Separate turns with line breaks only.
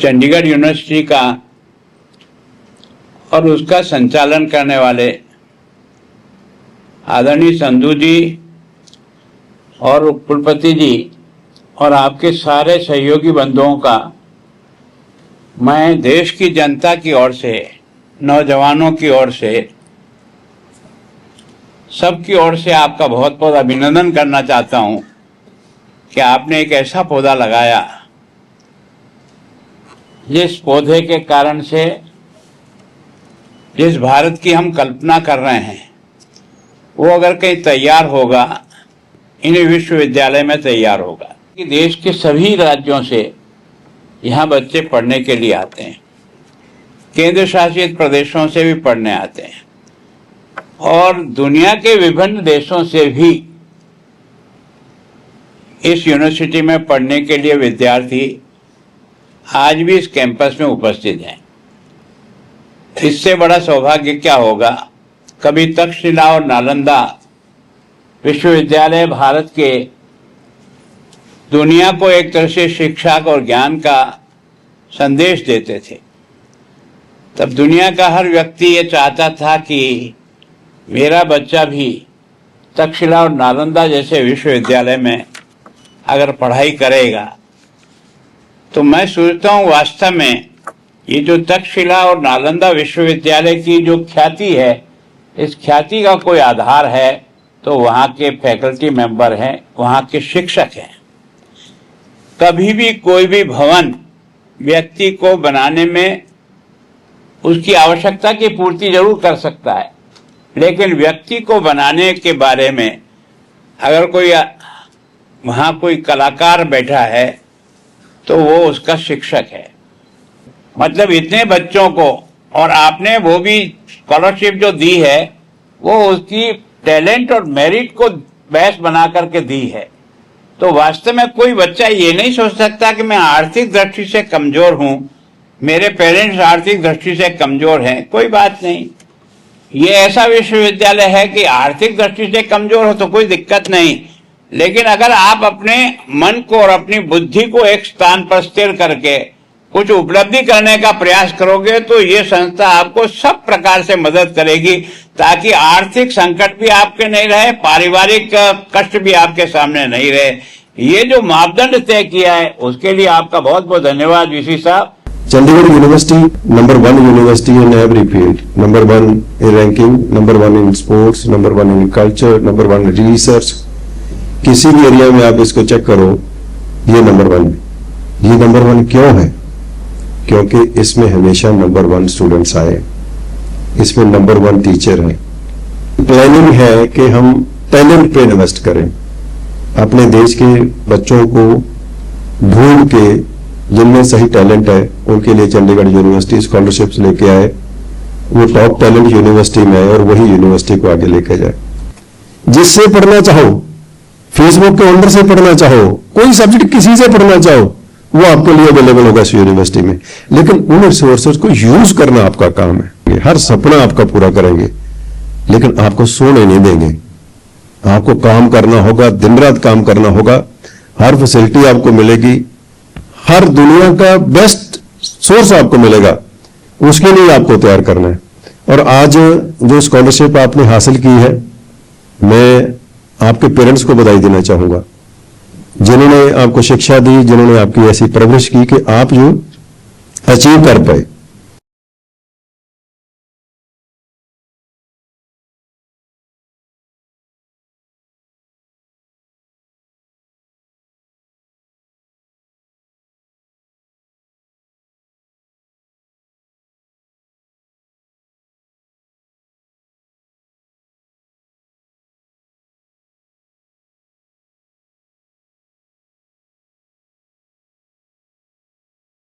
Chandigarh university का और उसका संचालन करने वाले आदरणीय संधू जी और कुलपति जी और आपके सारे सहयोगी बंधुओं का मैं देश की जनता की ओर से, नौजवानों की ओर से, सबकी ओर से आपका बहुत बहुत अभिनंदन करना चाहता हूं कि आपने एक ऐसा पौधा लगाया जिस पौधे के कारण से जिस भारत की हम कल्पना कर रहे हैं वो अगर कहीं तैयार होगा, इन्हीं विश्वविद्यालय में तैयार होगा। कि देश के सभी राज्यों से यहाँ बच्चे पढ़ने के लिए आते हैं, केंद्र शासित प्रदेशों से भी पढ़ने आते हैं और दुनिया के विभिन्न देशों से भी इस यूनिवर्सिटी में पढ़ने के लिए विद्यार्थी आज भी इस कैंपस में उपस्थित हैं। इससे बड़ा सौभाग्य क्या होगा। कभी तक्षशिला और नालंदा विश्वविद्यालय भारत के दुनिया को एक तरह से शिक्षा और ज्ञान का संदेश देते थे। तब दुनिया का हर व्यक्ति ये चाहता था कि मेरा बच्चा भी तक्षशिला और नालंदा जैसे विश्वविद्यालय में अगर पढ़ाई करेगा। तो मैं सोचता हूँ वास्तव में ये जो तक्षशिला और नालंदा विश्वविद्यालय की जो ख्याति है, इस ख्याति का कोई आधार है तो वहाँ के फैकल्टी मेंबर हैं, वहाँ के शिक्षक हैं। कभी भी कोई भी भवन व्यक्ति को बनाने में उसकी आवश्यकता की पूर्ति जरूर कर सकता है, लेकिन व्यक्ति को बनाने के बारे में अगर कोई वहाँ कोई कलाकार बैठा है तो वो उसका शिक्षक है। मतलब इतने बच्चों को, और आपने वो भी स्कॉलरशिप जो दी है वो उसकी टैलेंट और मेरिट को बेस बना करके दी है। तो वास्तव में कोई बच्चा ये नहीं सोच सकता कि मैं आर्थिक दृष्टि से कमजोर हूं, मेरे पेरेंट्स आर्थिक दृष्टि से कमजोर हैं। कोई बात नहीं, ये ऐसा विश्वविद्यालय है कि आर्थिक दृष्टि से कमजोर हो तो कोई दिक्कत नहीं, लेकिन अगर आप अपने मन को और अपनी बुद्धि को एक स्थान पर स्थिर करके कुछ उपलब्धि करने का प्रयास करोगे तो ये संस्था आपको सब प्रकार से मदद करेगी, ताकि आर्थिक संकट भी आपके नहीं रहे, पारिवारिक कष्ट भी आपके सामने नहीं रहे। ये जो मापदंड तय किया है उसके लिए आपका बहुत बहुत धन्यवाद वीसी साहब।
Chandigarh university number 1 university in every field, number 1 in ranking, number 1 in sports, number 1 in culture, number 1 in research. किसी भी एरिया में आप इसको चेक करो, ये नंबर 1। ये नंबर 1 क्यों है? क्योंकि इसमें हमेशा नंबर 1 स्टूडेंट्स आए, इसमें नंबर 1 टीचर है। प्लानिंग है कि हम टैलेंट पे इन्वेस्ट करें, अपने देश के बच्चों को ढूंढ के जिनमें सही टैलेंट है उनके लिए चंडीगढ़ यूनिवर्सिटी स्कॉलरशिप्स लेके आए, वो टॉप टैलेंट यूनिवर्सिटी में है और वही यूनिवर्सिटी को आगे लेके जाए। जिससे पढ़ना चाहो, फेसबुक के अंदर से पढ़ना चाहो, कोई सब्जेक्ट किसी से पढ़ना चाहो, वो आपके लिए अवेलेबल होगा इस यूनिवर्सिटी में। लेकिन उन रिसोर्सेज को यूज करना आपका काम है। हर सपना आपका पूरा करेंगे, लेकिन आपको सोने नहीं देंगे। आपको काम करना होगा, दिन रात काम करना होगा। हर फैसिलिटी आपको मिलेगी, हर दुनिया का बेस्ट सोर्स आपको मिलेगा, उसके लिए आपको तैयार करना है। और आज जो स्कॉलरशिप आपने हासिल की है, मैं आपके पेरेंट्स को बधाई देना चाहूंगा, जिन्होंने आपको शिक्षा दी, जिन्होंने आपकी ऐसी परवरिश की कि आप जो अचीव कर पाए।